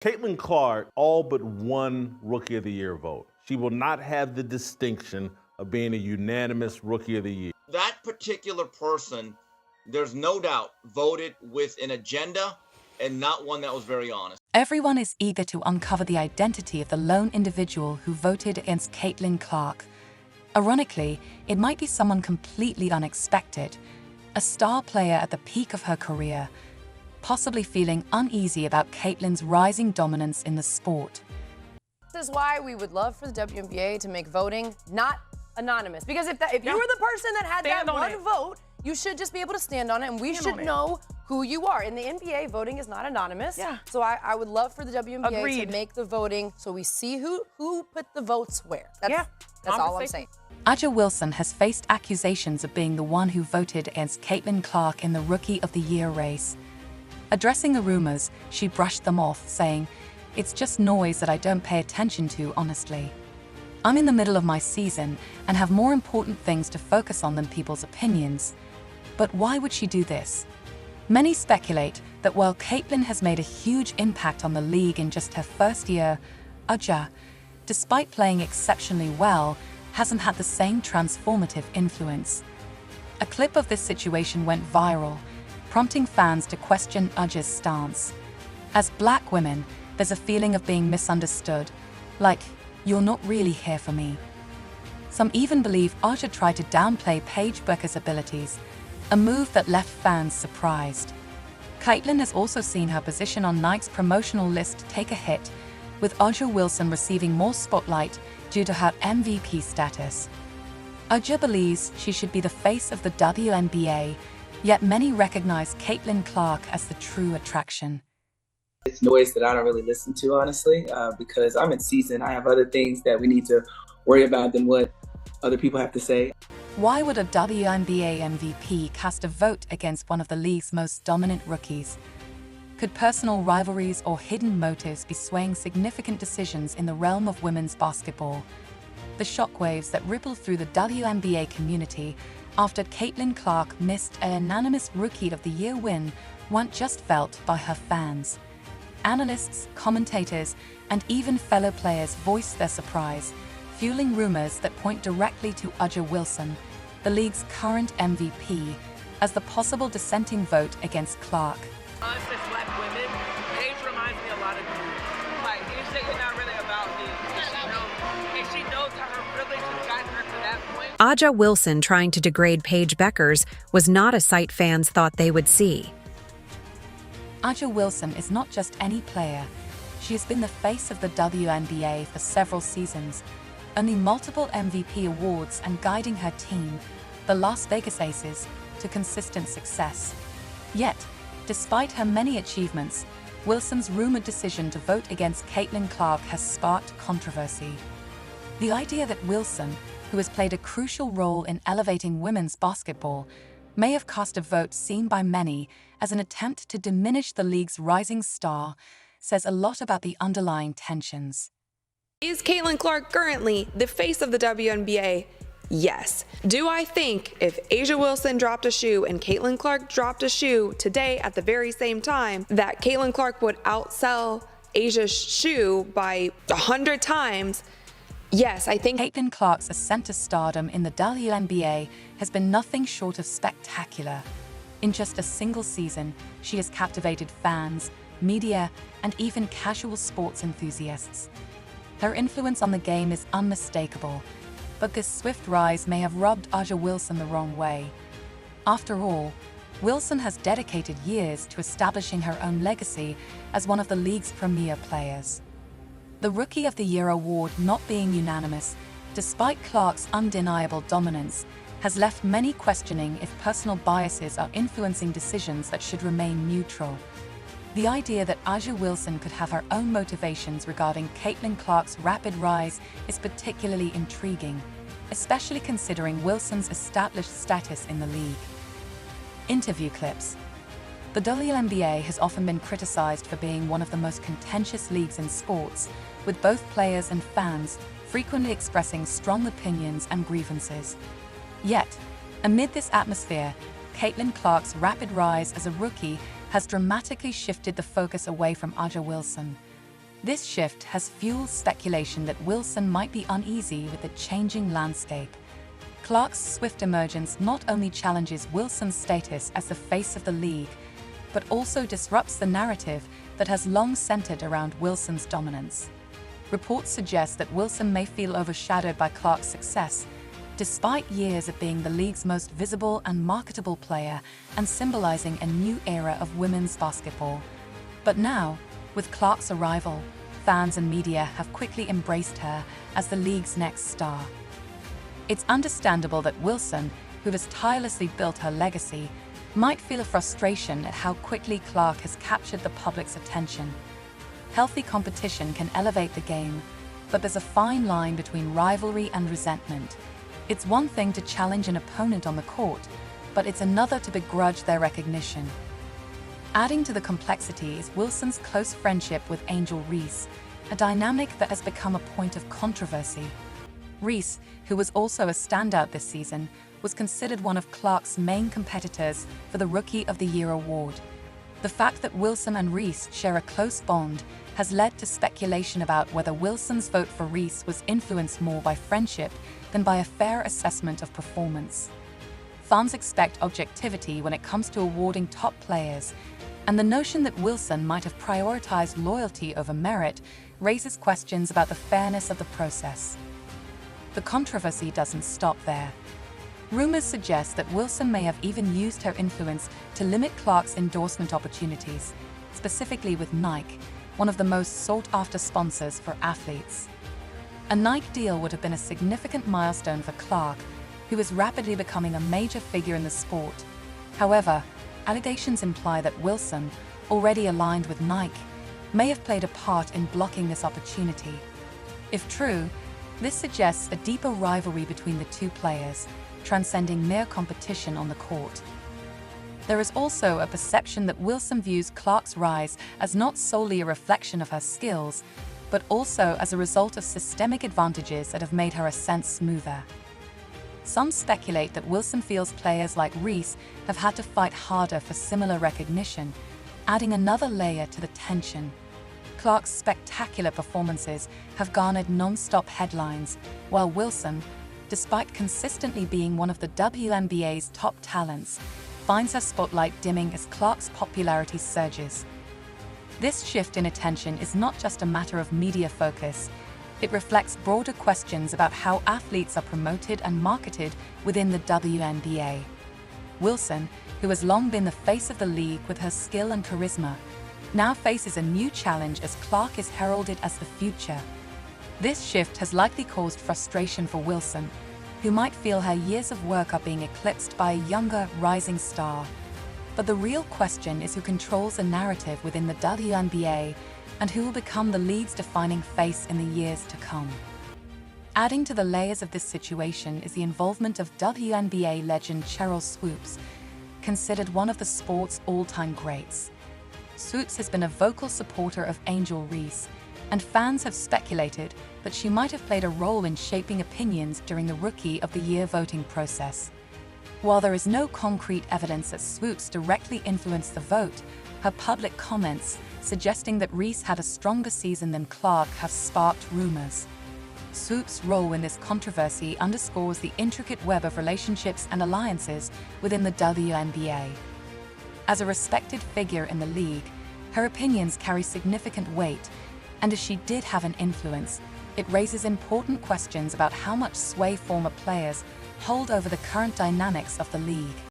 Caitlin Clark all but won Rookie of the Year vote. She will not have the distinction of being a unanimous Rookie of the Year. That particular person, there's no doubt, voted with an agenda and not one that was very honest. Everyone is eager to uncover the identity of the lone individual who voted against Caitlin Clark. Ironically, it might be someone completely unexpected, a star player at the peak of her career, possibly feeling uneasy about Caitlin's rising dominance in the sport. This is why we would love for the WNBA to make voting not anonymous. Because if you were the person that had that one vote, you should just be able to stand on it, and we should know who you are. In the NBA, voting is not anonymous. Yeah. So I would love for the WNBA to make the voting so we see who put the votes where. That's all I'm saying. A'ja Wilson has faced accusations of being the one who voted against Caitlin Clark in the Rookie of the Year race. Addressing the rumors, she brushed them off, saying, "It's just noise that I don't pay attention to, honestly. I'm in the middle of my season and have more important things to focus on than people's opinions." But why would she do this? Many speculate that while Caitlin has made a huge impact on the league in just her first year, A'ja, despite playing exceptionally well, hasn't had the same transformative influence. A clip of this situation went viral, prompting fans to question A'ja's stance. As Black women, there's a feeling of being misunderstood, like, "You're not really here for me." Some even believe A'ja tried to downplay Paige Bueckers' abilities, a move that left fans surprised. Caitlin has also seen her position on Nike's promotional list take a hit, with A'ja Wilson receiving more spotlight due to her MVP status. A'ja believes she should be the face of the WNBA, yet many recognize Caitlin Clark as the true attraction. It's noise that I don't really listen to, honestly, because I'm in season. I have other things that we need to worry about than what other people have to say. Why would a WNBA MVP cast a vote against one of the league's most dominant rookies? Could personal rivalries or hidden motives be swaying significant decisions in the realm of women's basketball? The shockwaves that rippled through the WNBA community after Caitlin Clark missed an unanimous Rookie of the Year win weren't just felt by her fans. Analysts, commentators, and even fellow players voiced their surprise, fueling rumors that point directly to A'ja Wilson, the league's current MVP, as the possible dissenting vote against Clark. Us as Black women, Paige reminds me a lot of you. Like, you say you're not really about me. And she knows how her privilege has gotten her to that point. A'ja Wilson trying to degrade Paige Bueckers was not a sight fans thought they would see. A'ja Wilson is not just any player. She has been the face of the WNBA for several seasons, earning multiple MVP awards and guiding her team, the Las Vegas Aces, to consistent success. Yet, despite her many achievements, Wilson's rumored decision to vote against Caitlin Clark has sparked controversy. The idea that Wilson, who has played a crucial role in elevating women's basketball, may have cast a vote seen by many as an attempt to diminish the league's rising star, says a lot about the underlying tensions. Is Caitlin Clark currently the face of the WNBA? Yes. Do I think if A'ja Wilson dropped a shoe and Caitlin Clark dropped a shoe today at the very same time, that Caitlin Clark would outsell A'ja's shoe by 100 times? Yes, I think Caitlin Clark's ascent to stardom in the WNBA has been nothing short of spectacular. In just a single season, she has captivated fans, media, and even casual sports enthusiasts. Her influence on the game is unmistakable, but this swift rise may have rubbed A'ja Wilson the wrong way. After all, Wilson has dedicated years to establishing her own legacy as one of the league's premier players. The Rookie of the Year award not being unanimous, despite Clark's undeniable dominance, has left many questioning if personal biases are influencing decisions that should remain neutral. The idea that A'ja Wilson could have her own motivations regarding Caitlin Clark's rapid rise is particularly intriguing, especially considering Wilson's established status in the league. Interview clips. The WNBA has often been criticized for being one of the most contentious leagues in sports, with both players and fans frequently expressing strong opinions and grievances. Yet, amid this atmosphere, Caitlin Clark's rapid rise as a rookie has dramatically shifted the focus away from A'ja Wilson. This shift has fueled speculation that Wilson might be uneasy with the changing landscape. Clark's swift emergence not only challenges Wilson's status as the face of the league, but also disrupts the narrative that has long centered around Wilson's dominance. Reports suggest that Wilson may feel overshadowed by Clark's success, despite years of being the league's most visible and marketable player and symbolizing a new era of women's basketball. But now, with Clark's arrival, fans and media have quickly embraced her as the league's next star. It's understandable that Wilson, who has tirelessly built her legacy, might feel a frustration at how quickly Clark has captured the public's attention. Healthy competition can elevate the game, but there's a fine line between rivalry and resentment. It's one thing to challenge an opponent on the court, but it's another to begrudge their recognition. Adding to the complexity is Wilson's close friendship with Angel Reese, a dynamic that has become a point of controversy. Reese, who was also a standout this season, was considered one of Clark's main competitors for the Rookie of the Year award. The fact that Wilson and Reese share a close bond has led to speculation about whether Wilson's vote for Reese was influenced more by friendship than by a fair assessment of performance. Fans expect objectivity when it comes to awarding top players, and the notion that Wilson might have prioritized loyalty over merit raises questions about the fairness of the process. The controversy doesn't stop there. Rumors suggest that Wilson may have even used her influence to limit Clark's endorsement opportunities, specifically with Nike, one of the most sought-after sponsors for athletes. A Nike deal would have been a significant milestone for Clark, who is rapidly becoming a major figure in the sport. However, allegations imply that Wilson, already aligned with Nike, may have played a part in blocking this opportunity. If true, this suggests a deeper rivalry between the two players, transcending mere competition on the court. There is also a perception that Wilson views Clark's rise as not solely a reflection of her skills, but also as a result of systemic advantages that have made her ascent smoother. Some speculate that Wilson feels players like Reese have had to fight harder for similar recognition, adding another layer to the tension. Clark's spectacular performances have garnered non-stop headlines, while Wilson, despite consistently being one of the WNBA's top talents, finds her spotlight dimming as Clark's popularity surges. This shift in attention is not just a matter of media focus. It reflects broader questions about how athletes are promoted and marketed within the WNBA. Wilson, who has long been the face of the league with her skill and charisma, now faces a new challenge as Clark is heralded as the future. This shift has likely caused frustration for Wilson, who might feel her years of work are being eclipsed by a younger, rising star. But the real question is who controls the narrative within the WNBA and who will become the league's defining face in the years to come. Adding to the layers of this situation is the involvement of WNBA legend Cheryl Swoops, considered one of the sport's all-time greats. Swoops has been a vocal supporter of Angel Reese, and fans have speculated that she might have played a role in shaping opinions during the Rookie of the Year voting process. While there is no concrete evidence that Swoops directly influenced the vote, her public comments suggesting that Reese had a stronger season than Clark have sparked rumors. Swoops' role in this controversy underscores the intricate web of relationships and alliances within the WNBA. As a respected figure in the league, her opinions carry significant weight, and if she did have an influence, it raises important questions about how much sway former players hold over the current dynamics of the league.